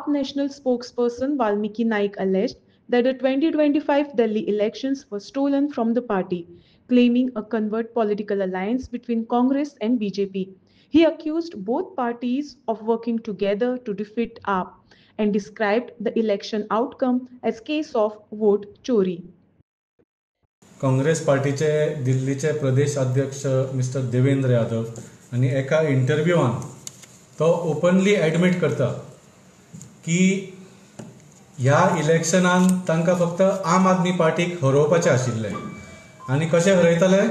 AAP national spokesperson Valmiki Naik alleged that the 2025 Delhi elections were stolen from the party, claiming a covert political alliance between Congress and BJP. He accused both parties of working together to defeat AAP and described the election outcome as case of vote chori. Congress पार्टीचे दिल्लीचे प्रदेश अध्यक्ष mister Devendra Yadav आणि एका इंटरव्यूआन तो openly admit करता की ह्या इलेक्शनान तांकां फक्त आम आदमी पार्टीक हरोवपाचें आशिल्लें आनी कशें हरयतले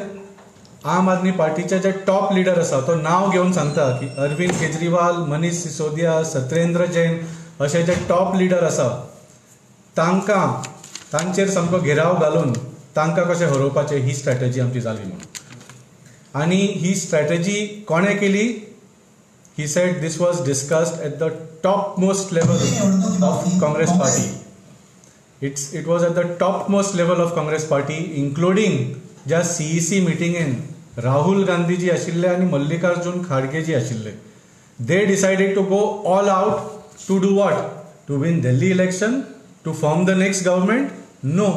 आम आदमी पार्टीचे जे टॉप लिडर आसा तो नांव घेवन सांगता की अरविंद केजरीवाल मनीष सिसोदिया सत्येंद्र जैन अशे जे टॉप लिडर आसा तांकां तांचेर सामको घेराव घालून तांकां कशें हरोवपाचें ही स्ट्रॅटेजी आमची जाली म्हणून आनी ही स्ट्रॅटेजी कोणें केली he said this was discussed at the top most level of Congress party it was at the top most level of Congress party including ज्या CEC मिटिंगेन राहुल गांधी जी आशिल्ले आनी मल्लिकार्जुन खारगे जी आशिल्ले they decided to go all out to do what to win Delhi election to form the next government no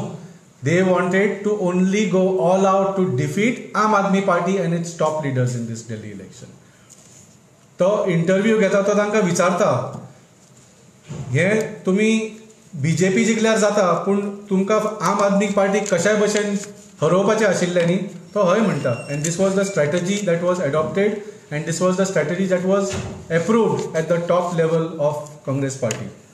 they wanted to only go all out to defeat Aam Aadmi Party and its top leaders in this Delhi election. तो interview घेता तो तांकां विचारता हे तुमी BJP जिखल्यार जाता पूण तुमकां आम आदमी पार्टी कशाय भशेन हरोवपाचें आशिल्लें न्ही तो हय म्हणटा end this was the strategy that was adopted end this was the strategy that was approved eight the top level of Congress party.